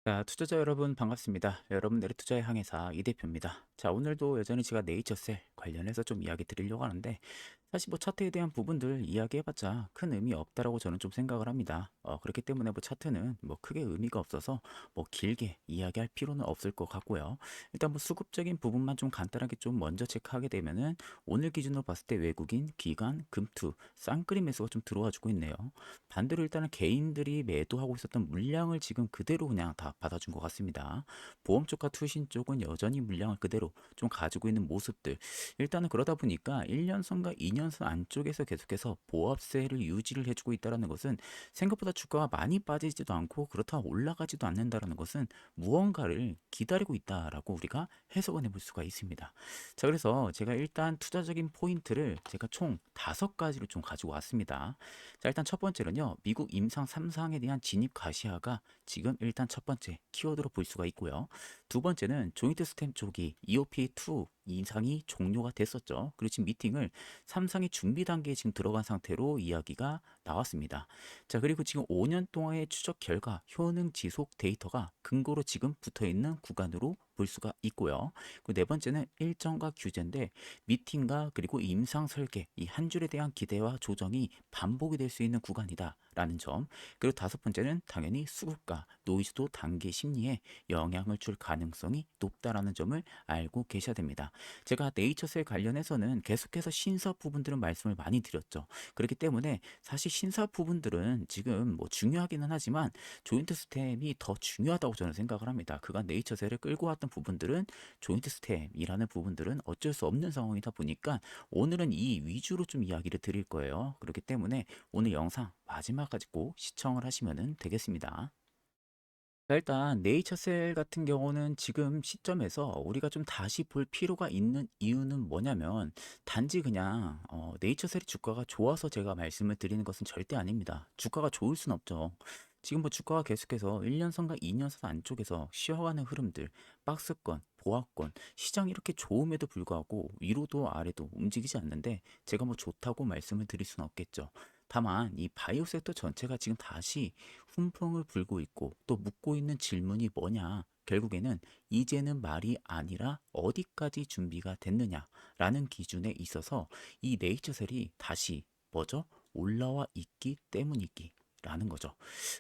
자, 투자자 여러분 반갑습니다. 여러분들의 투자의 항해사 이 대표입니다. 자, 오늘도 여전히 제가 네이처셀 관련해서 좀 이야기 드리려고 하는데 사실 뭐 차트에 대한 부분들 이야기해봤자 큰 의미 없다라고 저는 좀 생각을 합니다. 그렇기 때문에 뭐 차트는 뭐 크게 의미가 없어서 뭐 길게 이야기할 필요는 없을 것 같고요. 일단 뭐 수급적인 부분만 좀 간단하게 좀 먼저 체크하게 되면은 오늘 기준으로 봤을 때 외국인, 기관, 금투, 쌍끌이 매수가 좀 들어와 주고 있네요. 반대로 일단은 개인들이 매도하고 있었던 물량을 지금 그대로 그냥 다 받아준 것 같습니다. 보험 쪽과 투신 쪽은 여전히 물량을 그대로 좀 가지고 있는 모습들. 일단은 그러다 보니까 1년선과 2년선 안쪽에서 계속해서 보합세를 유지를 해주고 있다는 것은 생각보다 주가가 많이 빠지지도 않고 그렇다고 올라가지도 않는다는 것은 무언가를 기다리고 있다라고 우리가 해석을 해볼 수가 있습니다. 자, 그래서 제가 일단 투자적인 포인트를 제가 총 5가지를 좀 가지고 왔습니다. 자, 일단 첫 번째는요, 미국 임상 3상에 대한 진입 가시화가 지금 일단 첫 번째 키워드로 볼 수가 있고요. 두 번째는 조인트 스탬 쪽이 EOP2 이상이 종료가 됐었죠. 그리고 지금 미팅을 3상의 준비 단계에 지금 들어간 상태로 이야기가 나왔습니다. 자, 그리고 지금 5년 동안의 추적 결과 효능 지속 데이터가 근거로 지금 붙어 있는 구간으로 볼 수가 있고요. 그 네 번째는 일정과 규제인데 미팅과 그리고 임상 설계 이 한 줄에 대한 기대와 조정이 반복이 될 수 있는 구간이다라는 점. 그리고 다섯 번째는 당연히 수급과 노이즈도 단기 심리에 영향을 줄 가능성이 높다라는 점을 알고 계셔야 됩니다. 제가 네이처셀 관련해서는 계속해서 신사 부분들은 말씀을 많이 드렸죠. 그렇기 때문에 사실 신사 부분들은 지금 뭐 중요하기는 하지만 조인트 스템이 더 중요하다고 저는 생각을 합니다. 그간 네이처셀을 끌고 왔던 부분들은 조인트 스템이라는 부분들은 어쩔 수 없는 상황이다 보니까 오늘은 이 위주로 좀 이야기를 드릴 거예요. 그렇기 때문에 오늘 영상 마지막까지 꼭 시청을 하시면 되겠습니다. 자, 일단 네이처셀 같은 경우는 지금 시점에서 우리가 좀 다시 볼 필요가 있는 이유는 뭐냐면 단지 그냥 네이처셀의 주가가 좋아서 제가 말씀을 드리는 것은 절대 아닙니다. 주가가 좋을 순 없죠. 지금 뭐 주가가 계속해서 1년선과 2년선 안쪽에서 쉬어가는 흐름들, 박스권, 보합권, 시장이 이렇게 좋음에도 불구하고 위로도 아래도 움직이지 않는데 제가 뭐 좋다고 말씀을 드릴 수는 없겠죠. 다만 이 바이오 섹터 전체가 지금 다시 훈풍을 불고 있고 또 묻고 있는 질문이 뭐냐? 결국에는 이제는 말이 아니라 어디까지 준비가 됐느냐라는 기준에 있어서 이 네이처셀이 다시 뭐죠? 올라와 있기 때문이기. 라는 거죠.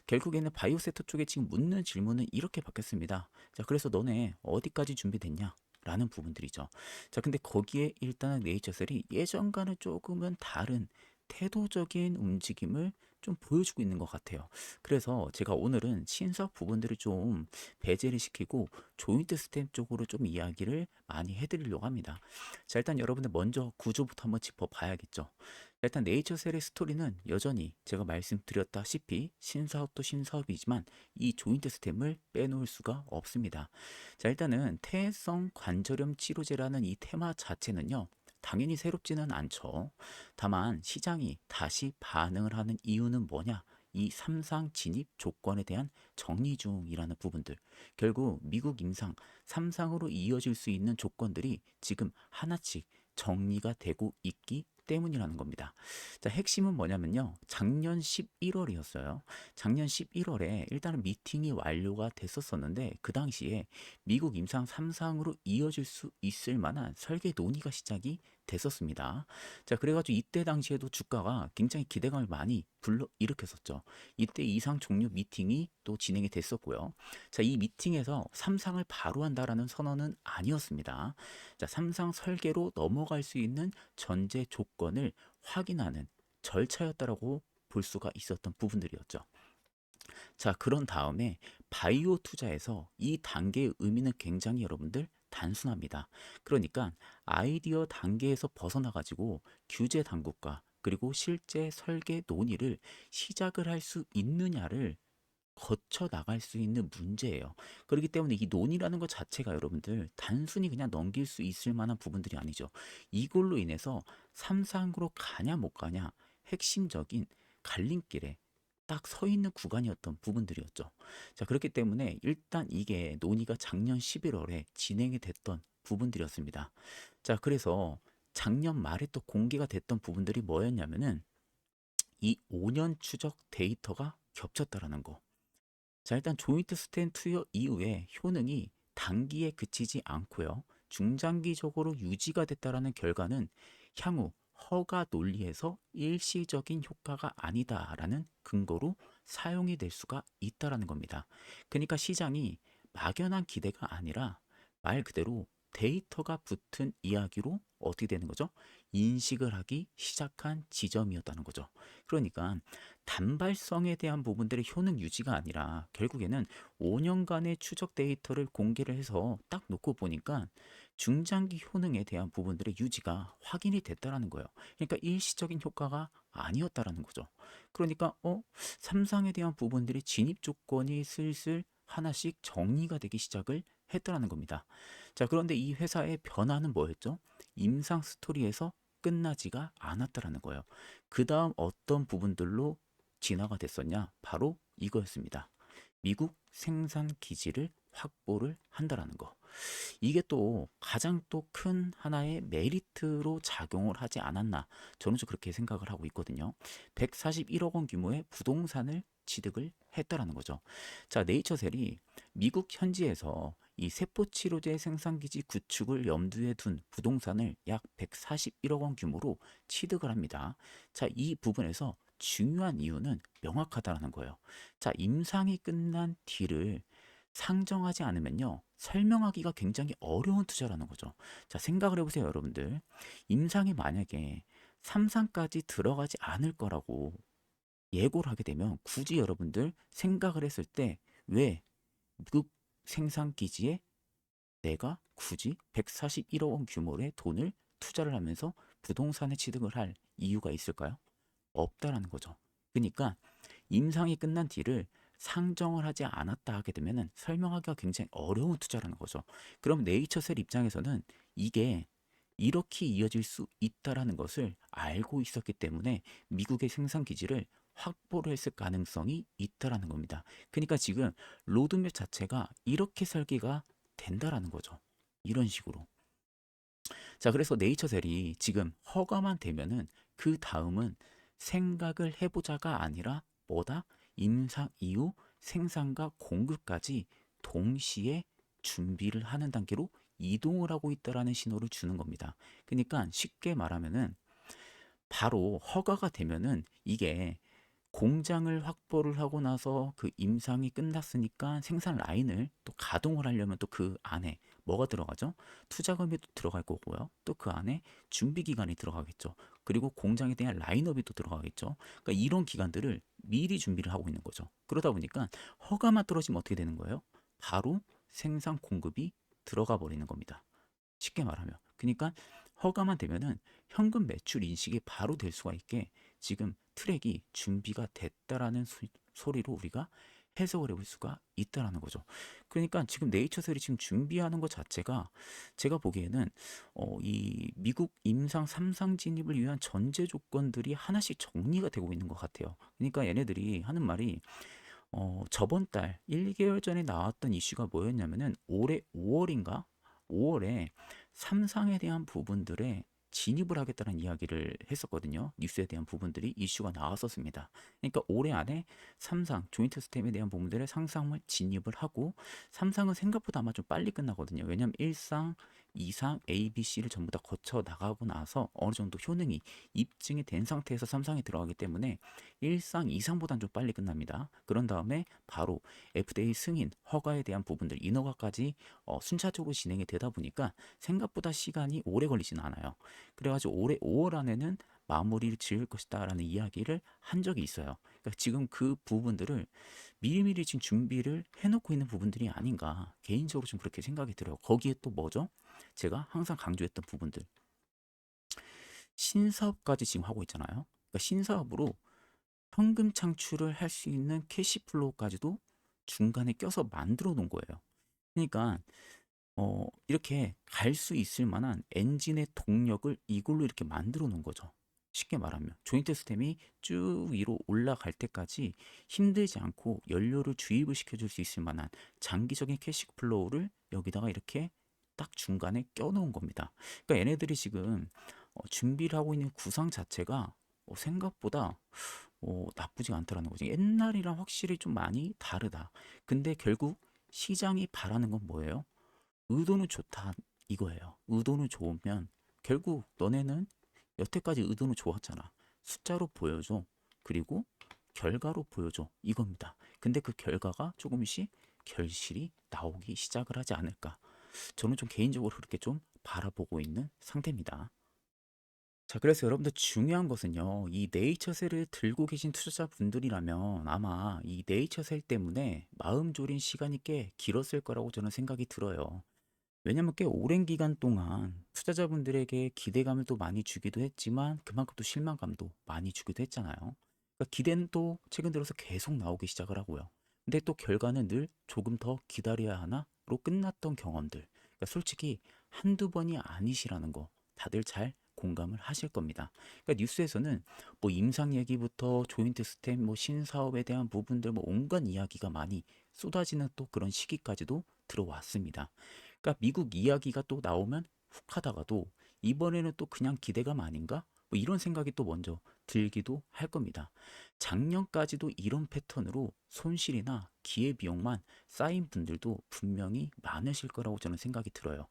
결국에는 바이오 섹터 쪽에 지금 묻는 질문은 이렇게 바뀌었습니다. 자, 그래서 너네 어디까지 준비됐냐? 라는 부분들이죠. 자, 근데 거기에 일단은 네이처셀이 예전과는 조금은 다른 태도적인 움직임을 좀 보여주고 있는 것 같아요. 그래서 제가 오늘은 신석 부분들을 좀 배제를 시키고 조인트 스템 쪽으로 좀 이야기를 많이 해드리려고 합니다. 자, 일단 여러분들 먼저 구조부터 한번 짚어봐야겠죠. 일단 네이처셀의 스토리는 여전히 제가 말씀드렸다시피 신사업도 신사업이지만 이 조인트 스템을 빼놓을 수가 없습니다. 자, 일단은 퇴행성 관절염 치료제라는 이 테마 자체는요. 당연히 새롭지는 않죠. 다만 시장이 다시 반응을 하는 이유는 뭐냐? 이 삼상 진입 조건에 대한 정리 중이라는 부분들. 결국 미국 임상 3상으로 이어질 수 있는 조건들이 지금 하나씩 정리가 되고 있기 때문이라는 겁니다. 자, 핵심은 뭐냐면요. 작년 11월이었어요. 작년 11월에 일단은 미팅이 완료가 됐었었는데 그 당시에 미국 임상 3상으로 이어질 수 있을 만한 설계 논의가 시작이 됐었습니다. 자, 그래가지고 이때 당시에도 주가가 굉장히 기대감을 많이 불러 일으켰었죠. 이때 이상 종료 미팅이 또 진행이 됐었고요. 자, 이 미팅에서 3상을 바로 한다라는 선언은 아니었습니다. 자, 3상 설계로 넘어갈 수 있는 전제 조건을 확인하는 절차였다라고 볼 수가 있었던 부분들이었죠. 자, 그런 다음에 바이오 투자에서 이 단계의 의미는 굉장히 여러분들 단순합니다. 그러니까 아이디어 단계에서 벗어나가지고 규제 당국과 그리고 실제 설계 논의를 시작을 할 수 있느냐를 거쳐 나갈 수 있는 문제예요. 그렇기 때문에 이 논의라는 것 자체가 여러분들 단순히 그냥 넘길 수 있을 만한 부분들이 아니죠. 이걸로 인해서 삼상으로 가냐 못 가냐 핵심적인 갈림길에 딱 서 있는 구간이었던 부분들이었죠. 자, 그렇기 때문에 일단 이게 논의가 작년 11월에 진행이 됐던 부분들이었습니다. 자, 그래서 작년 말에 또 공개가 됐던 부분들이 뭐였냐면은 이 5년 추적 데이터가 겹쳤다라는 거. 자, 일단 조인트 스텐 투여 이후에 효능이 단기에 그치지 않고요. 중장기적으로 유지가 됐다라는 결과는 향후 허가 논리에서 일시적인 효과가 아니다라는 근거로 사용이 될 수가 있다라는 겁니다. 그러니까 시장이 막연한 기대가 아니라 말 그대로 데이터가 붙은 이야기로 어떻게 되는 거죠? 인식을 하기 시작한 지점이었다는 거죠. 그러니까 단발성에 대한 부분들의 효능 유지가 아니라 결국에는 5년간의 추적 데이터를 공개를 해서 딱 놓고 보니까 중장기 효능에 대한 부분들의 유지가 확인이 됐다라는 거예요. 그러니까 일시적인 효과가 아니었다라는 거죠. 그러니까 삼상에 대한 부분들이 진입 조건이 슬슬 하나씩 정리가 되기 시작을 했다라는 겁니다. 자, 그런데 이 회사의 변화는 뭐였죠? 임상 스토리에서 끝나지가 않았다라는 거예요. 그 다음 어떤 부분들로 진화가 됐었냐? 바로 이거였습니다. 미국 생산 기지를 확보를 한다라는 거. 이게 또 가장 또 큰 하나의 메리트로 작용을 하지 않았나. 저는 좀 그렇게 생각을 하고 있거든요. 141억 원 규모의 부동산을 취득을 했다라는 거죠. 자, 네이처셀이 미국 현지에서 이 세포치료제 생산기지 구축을 염두에 둔 부동산을 약 141억 원 규모로 취득을 합니다. 자, 이 부분에서 중요한 이유는 명확하다는 거예요. 자, 임상이 끝난 뒤를 상정하지 않으면요, 설명하기가 굉장히 어려운 투자라는 거죠. 자, 생각을 해보세요, 여러분들. 임상이 만약에 3상까지 들어가지 않을 거라고 예고를 하게 되면 굳이 여러분들 생각을 했을 때 왜 미국 생산 기지에 내가 굳이 141억 원 규모의 돈을 투자를 하면서 부동산에 취득을 할 이유가 있을까요? 없다라는 거죠. 그러니까 임상이 끝난 뒤를 상정을 하지 않았다 하게 되면 설명하기가 굉장히 어려운 투자라는 거죠. 그럼 네이처셀 입장에서는 이게 이렇게 이어질 수 있다라는 것을 알고 있었기 때문에 미국의 생산 기지를 확보를 했을 가능성이 있다라는 겁니다. 그러니까 지금 로드맵 자체가 이렇게 설계가 된다라는 거죠. 이런 식으로. 자, 그래서 네이처셀이 지금 허가만 되면은 그 다음은 생각을 해보자가 아니라 뭐다? 임상 이후 생산과 공급까지 동시에 준비를 하는 단계로 이동을 하고 있다라는 신호를 주는 겁니다. 그러니까 쉽게 말하면은 바로 허가가 되면은 이게 공장을 확보를 하고 나서 그 임상이 끝났으니까 생산 라인을 또 가동을 하려면 또 그 안에 뭐가 들어가죠? 투자금이 또 들어갈 거고요. 또 그 안에 준비 기간이 들어가겠죠. 그리고 공장에 대한 라인업이 또 들어가겠죠. 그러니까 이런 기간들을 미리 준비를 하고 있는 거죠. 그러다 보니까 허가만 떨어지면 어떻게 되는 거예요? 바로 생산 공급이 들어가 버리는 겁니다. 쉽게 말하면. 그러니까 허가만 되면은 현금 매출 인식이 바로 될 수가 있게 지금 트랙이 준비가 됐다라는 소리로 우리가 해석을 해볼 수가 있다라는 거죠. 그러니까 지금 네이처셀이 지금 준비하는 것 자체가 제가 보기에는 이 미국 임상 3상 진입을 위한 전제 조건들이 하나씩 정리가 되고 있는 것 같아요. 그러니까 얘네들이 하는 말이 저번 달 1개월 전에 나왔던 이슈가 뭐였냐면은 올해 5월인가? 5월에 삼상에 대한 부분들에 진입을 하겠다는 이야기를 했었거든요. 뉴스에 대한 부분들이 이슈가 나왔었습니다. 그러니까 올해 안에 삼상 조인트 스템에 대한 부분들의 상상을 진입을 하고 삼상은 생각보다 아마 좀 빨리 끝나거든요. 왜냐하면 1상, 2상, A, B, C를 전부 다 거쳐 나가고 나서 어느 정도 효능이 입증이 된 상태에서 삼상에 들어가기 때문에 1상, 2상보다는 좀 빨리 끝납니다. 그런 다음에 바로 FDA 승인, 허가에 대한 부분들, 인허가까지 순차적으로 진행이 되다 보니까 생각보다 시간이 오래 걸리지는 않아요. 그래가지고 올해 5월 안에는 마무리를 지을 것이다 라는 이야기를 한 적이 있어요. 그러니까 지금 그 부분들을 미리미리 지금 준비를 해놓고 있는 부분들이 아닌가 개인적으로 좀 그렇게 생각이 들어요. 거기에 또 뭐죠? 제가 항상 강조했던 부분들, 신사업까지 지금 하고 있잖아요. 그러니까 신사업으로 현금 창출을 할 수 있는 캐시플로우까지도 중간에 껴서 만들어 놓은 거예요. 그러니까 이렇게 갈 수 있을 만한 엔진의 동력을 이걸로 이렇게 만들어 놓은 거죠. 쉽게 말하면 조인트 스템이 쭉 위로 올라갈 때까지 힘들지 않고 연료를 주입을 시켜줄 수 있을 만한 장기적인 캐시플로우를 여기다가 이렇게 딱 중간에 껴놓은 겁니다. 그러니까 얘네들이 지금 준비를 하고 있는 구상 자체가 생각보다 나쁘지 않다라는 거지. 옛날이랑 확실히 좀 많이 다르다. 근데 결국 시장이 바라는 건 뭐예요? 의도는 좋다 이거예요. 의도는 좋으면 결국 너네는 여태까지 의도는 좋았잖아. 숫자로 보여줘. 그리고 결과로 보여줘. 이겁니다. 근데 그 결과가 조금씩 결실이 나오기 시작을 하지 않을까. 저는 좀 개인적으로 그렇게 좀 바라보고 있는 상태입니다. 자, 그래서 여러분들 중요한 것은요, 이 네이처셀을 들고 계신 투자자분들이라면 아마 이 네이처셀 때문에 마음 졸인 시간이 꽤 길었을 거라고 저는 생각이 들어요. 왜냐면 꽤 오랜 기간 동안 투자자분들에게 기대감을 또 많이 주기도 했지만 그만큼 또 실망감도 많이 주기도 했잖아요. 그러니까 기대는 또 최근 들어서 계속 나오기 시작을 하고요. 근데 또 결과는 늘 조금 더 기다려야 하나로 끝났던 경험들. 그러니까 솔직히 한두 번이 아니시라는 거 다들 잘 공감을 하실 겁니다. 그러니까 뉴스에서는 뭐 임상 얘기부터 조인트 스템, 뭐 신사업에 대한 부분들, 뭐 온갖 이야기가 많이 쏟아지는 또 그런 시기까지도 들어왔습니다. 그러니까 미국 이야기가 또 나오면 훅 하다가도 이번에는 또 그냥 기대감 아닌가? 뭐 이런 생각이 또 먼저 들기도 할 겁니다. 작년까지도 이런 패턴으로 손실이나 기회비용만 쌓인 분들도 분명히 많으실 거라고 저는 생각이 들어요.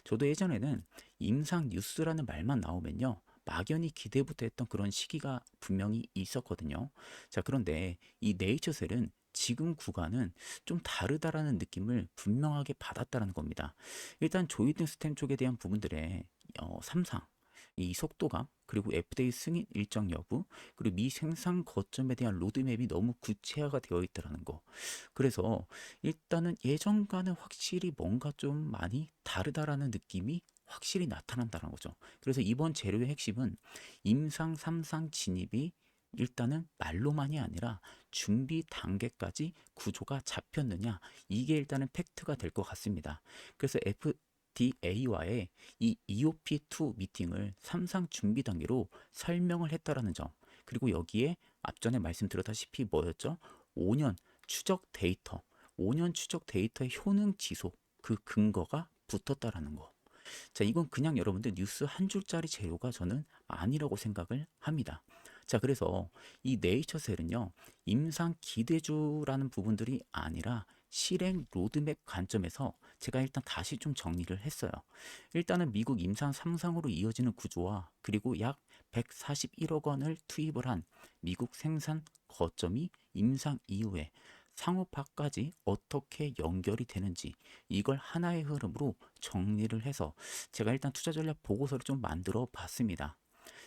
저도 예전에는 임상 뉴스라는 말만 나오면요. 막연히 기대부터 했던 그런 시기가 분명히 있었거든요. 자, 그런데 이 네이처셀은 지금 구간은 좀 다르다라는 느낌을 분명하게 받았다는 겁니다. 일단 조이든 스템 쪽에 대한 부분들의 3상, 이 속도감, 그리고 FDA 승인 일정 여부, 그리고 미 생산 거점에 대한 로드맵이 너무 구체화가 되어 있다는 거. 그래서 일단은 예전과는 확실히 뭔가 좀 많이 다르다라는 느낌이 확실히 나타난다는 거죠. 그래서 이번 재료의 핵심은 임상 3상 진입이 일단은 말로만이 아니라 준비 단계까지 구조가 잡혔느냐, 이게 일단은 팩트가 될 것 같습니다. 그래서 FDA와의 이 EOP2 미팅을 3상 준비 단계로 설명을 했다라는 점, 그리고 여기에 앞전에 말씀드렸다시피 뭐였죠? 5년 추적 데이터, 5년 추적 데이터의 효능 지속, 그 근거가 붙었다라는 거. 자, 이건 그냥 여러분들 뉴스 한 줄짜리 재료가 저는 아니라고 생각을 합니다. 자, 그래서 이 네이처셀은요, 임상 기대주라는 부분들이 아니라 실행 로드맵 관점에서 제가 일단 다시 좀 정리를 했어요. 일단은 미국 임상 3상으로 이어지는 구조와 그리고 약 141억 원을 투입을 한 미국 생산 거점이 임상 이후에 상업화까지 어떻게 연결이 되는지 이걸 하나의 흐름으로 정리를 해서 제가 일단 투자 전략 보고서를 좀 만들어 봤습니다.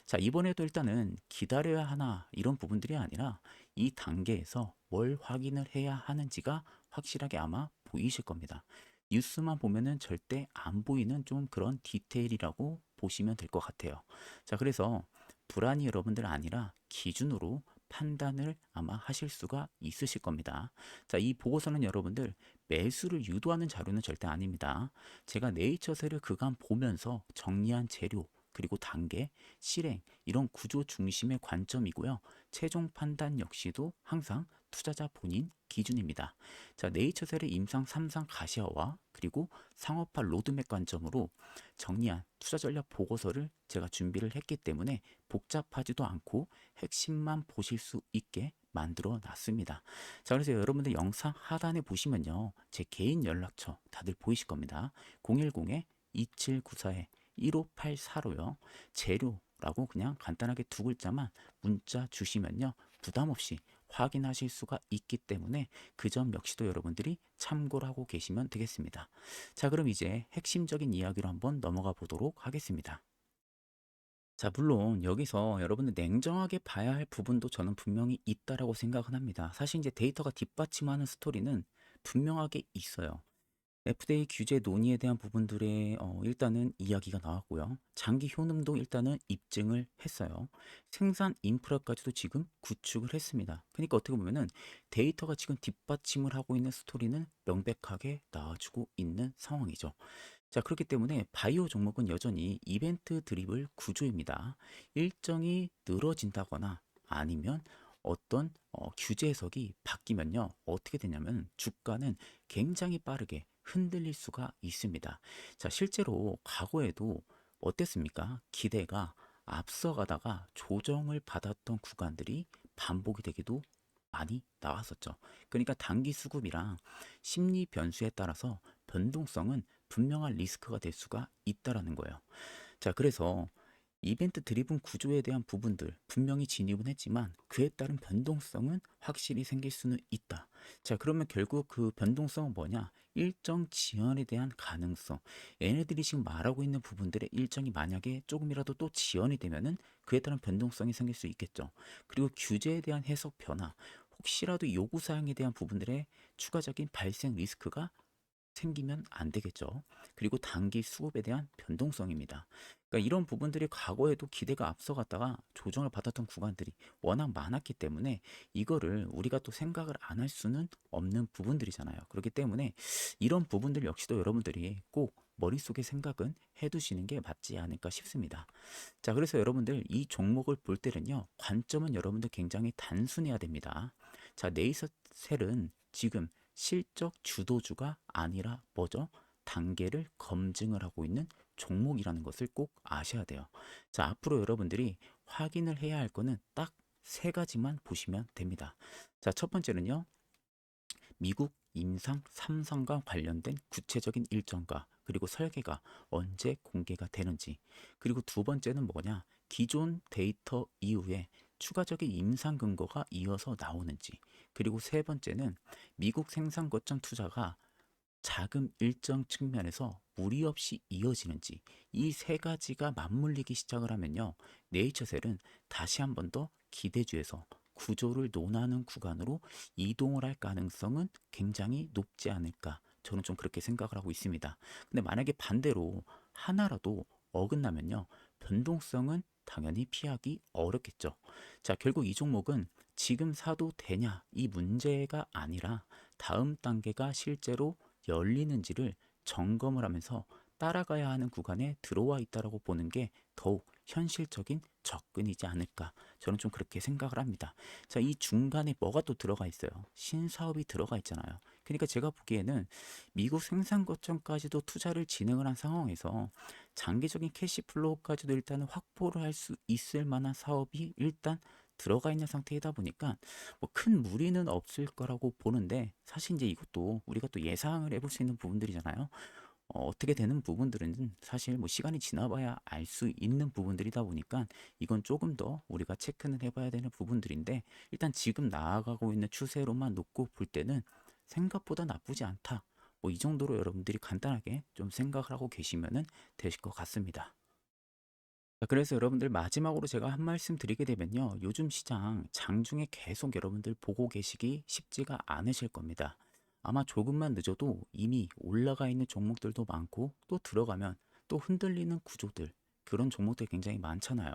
자, 이번에도 일단은 기다려야 하나 이런 부분들이 아니라 이 단계에서 뭘 확인을 해야 하는지가 확실하게 아마 보이실 겁니다. 뉴스만 보면은 절대 안 보이는 좀 그런 디테일이라고 보시면 될 것 같아요. 자, 그래서 불안이 여러분들 아니라 기준으로 판단을 아마 하실 수가 있으실 겁니다. 자, 이 보고서는 여러분들 매수를 유도하는 자료는 절대 아닙니다. 제가 네이처셀을 그간 보면서 정리한 재료, 그리고 단계, 실행, 이런 구조 중심의 관점이고요. 최종 판단 역시도 항상 투자자 본인 기준입니다. 자, 네이처셀의 임상 3상 가시화와 그리고 상업화 로드맵 관점으로 정리한 투자 전략 보고서를 제가 준비를 했기 때문에 복잡하지도 않고 핵심만 보실 수 있게 만들어 놨습니다. 자, 그래서 여러분들 영상 하단에 보시면요. 제 개인 연락처 다들 보이실 겁니다. 010-2794-1584로요. 재료라고 그냥 간단하게 두 글자만 문자 주시면요. 부담 없이 확인하실 수가 있기 때문에 그 점 역시도 여러분들이 참고를 하고 계시면 되겠습니다. 자, 그럼 이제 핵심적인 이야기로 한번 넘어가 보도록 하겠습니다. 자, 물론 여기서 여러분들 냉정하게 봐야 할 부분도 저는 분명히 있다라고 생각은 합니다. 사실 이제 데이터가 뒷받침하는 스토리는 분명하게 있어요. FDA 규제 논의에 대한 부분들의 일단은 이야기가 나왔고요. 장기 효능도 일단은 입증을 했어요. 생산 인프라까지도 지금 구축을 했습니다. 그러니까 어떻게 보면은 데이터가 지금 뒷받침을 하고 있는 스토리는 명백하게 나와주고 있는 상황이죠. 자, 그렇기 때문에 바이오 종목은 여전히 이벤트 드리블 구조입니다. 일정이 늘어진다거나 아니면 어떤 규제 해석이 바뀌면요. 어떻게 되냐면 주가는 굉장히 빠르게 흔들릴 수가 있습니다. 자, 실제로 과거에도 어땠습니까? 기대가 앞서가다가 조정을 받았던 구간들이 반복이 되기도 많이 나왔었죠. 그러니까 단기 수급이랑 심리 변수에 따라서 변동성은 분명한 리스크가 될 수가 있다라는 거예요. 자, 그래서 이벤트 드리븐 구조에 대한 부분들 분명히 진입은 했지만 그에 따른 변동성은 확실히 생길 수는 있다. 자, 그러면 결국 그 변동성은 뭐냐? 일정 지연에 대한 가능성. 얘네들이 지금 말하고 있는 부분들의 일정이 만약에 조금이라도 또 지연이 되면은 그에 따른 변동성이 생길 수 있겠죠. 그리고 규제에 대한 해석 변화. 혹시라도 요구 사항에 대한 부분들의 추가적인 발생 리스크가 생기면 안 되겠죠. 그리고 단기 수급에 대한 변동성입니다. 그러니까 이런 부분들이 과거에도 기대가 앞서갔다가 조정을 받았던 구간들이 워낙 많았기 때문에 이거를 우리가 또 생각을 안 할 수는 없는 부분들이잖아요. 그렇기 때문에 이런 부분들 역시도 여러분들이 꼭 머릿속에 생각은 해두시는 게 맞지 않을까 싶습니다. 자, 그래서 여러분들 이 종목을 볼 때는요, 관점은 여러분들 굉장히 단순해야 됩니다. 자, 네이처셀은 지금 실적 주도주가 아니라 뭐죠? 단계를 검증을 하고 있는 종목이라는 것을 꼭 아셔야 돼요. 자, 앞으로 여러분들이 확인을 해야 할 거는 딱 세 가지만 보시면 됩니다. 자, 첫 번째는요, 미국 임상 3선과 관련된 구체적인 일정과 그리고 설계가 언제 공개가 되는지, 그리고 두 번째는 뭐냐, 기존 데이터 이후에 추가적인 임상 근거가 이어서 나오는지, 그리고 세 번째는 미국 생산 거점 투자가 자금 일정 측면에서 무리 없이 이어지는지, 이 세 가지가 맞물리기 시작을 하면요, 네이처셀은 다시 한 번 더 기대주에서 구조를 논하는 구간으로 이동을 할 가능성은 굉장히 높지 않을까, 저는 좀 그렇게 생각을 하고 있습니다. 근데 만약에 반대로 하나라도 어긋나면요, 변동성은 당연히 피하기 어렵겠죠. 자, 결국 이 종목은 지금 사도 되냐 이 문제가 아니라 다음 단계가 실제로 열리는지를 점검을 하면서 따라가야 하는 구간에 들어와 있다라고 보는 게 더욱 현실적인 접근이지 않을까, 저는 좀 그렇게 생각을 합니다. 자, 이 중간에 뭐가 또 들어가 있어요? 신사업이 들어가 있잖아요. 그러니까 제가 보기에는 미국 생산 거점까지도 투자를 진행을 한 상황에서 장기적인 캐시플로우까지도 일단은 확보를 할 수 있을 만한 사업이 일단 들어가 있는 상태이다 보니까 뭐 큰 무리는 없을 거라고 보는데, 사실 이제 이것도 우리가 또 예상을 해볼 수 있는 부분들이잖아요. 어떻게 되는 부분들은 사실 뭐 시간이 지나봐야 알 수 있는 부분들이다 보니까 이건 조금 더 우리가 체크는 해봐야 되는 부분들인데, 일단 지금 나아가고 있는 추세로만 놓고 볼 때는 생각보다 나쁘지 않다. 뭐 이 정도로 여러분들이 간단하게 좀 생각을 하고 계시면은 되실 것 같습니다. 자, 그래서 여러분들 마지막으로 제가 한 말씀 드리게 되면요, 요즘 시장 장중에 계속 여러분들 보고 계시기 쉽지가 않으실 겁니다. 아마 조금만 늦어도 이미 올라가 있는 종목들도 많고, 또 들어가면 또 흔들리는 구조들, 그런 종목들 굉장히 많잖아요.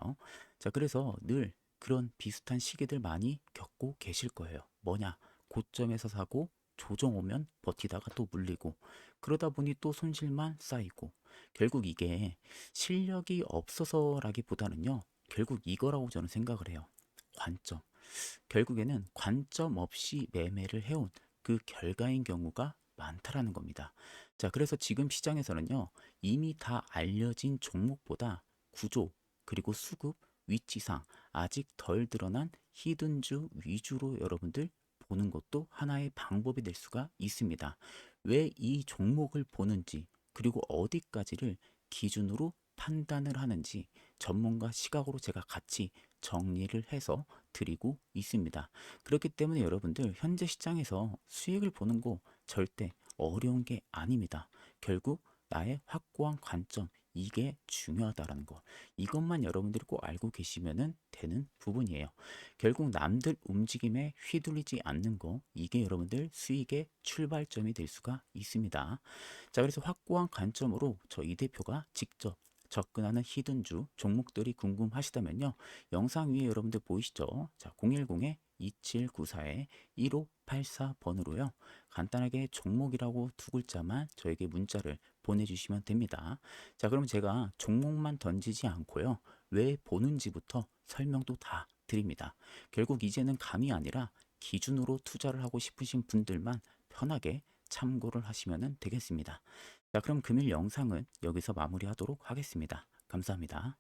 자, 그래서 늘 그런 비슷한 시기들 많이 겪고 계실 거예요. 뭐냐, 고점에서 사고 조정 오면 버티다가 또 물리고, 그러다 보니 또 손실만 쌓이고, 결국 이게 실력이 없어서라기보다는요, 결국 이거라고 저는 생각을 해요. 관점. 결국에는 관점 없이 매매를 해온 그 결과인 경우가 많다라는 겁니다. 자, 그래서 지금 시장에서는요, 이미 다 알려진 종목보다 구조, 그리고 수급, 위치상 아직 덜 드러난 히든주 위주로 여러분들 보는 것도 하나의 방법이 될 수가 있습니다. 왜 이 종목을 보는지, 그리고 어디까지를 기준으로 판단을 하는지 전문가 시각으로 제가 같이 정리를 해서 드리고 있습니다. 그렇기 때문에 여러분들 현재 시장에서 수익을 보는 거 절대 어려운 게 아닙니다. 결국 나의 확고한 관점, 이게 중요하다라는 거, 이것만 여러분들이 꼭 알고 계시면 되는 부분이에요. 결국 남들 움직임에 휘둘리지 않는 거, 이게 여러분들 수익의 출발점이 될 수가 있습니다. 자, 그래서 확고한 관점으로 저 이 대표가 직접 접근하는 히든주 종목들이 궁금하시다면요, 영상 위에 여러분들 보이시죠? 자, 010-2794-1584번으로요 간단하게 종목이라고 두 글자만 저에게 문자를 보내주시면 됩니다. 자, 그럼 제가 종목만 던지지 않고요, 왜 보는지부터 설명도 다 드립니다. 결국 이제는 감이 아니라 기준으로 투자를 하고 싶으신 분들만 편하게 참고를 하시면 되겠습니다. 자, 그럼 금일 영상은 여기서 마무리하도록 하겠습니다. 감사합니다.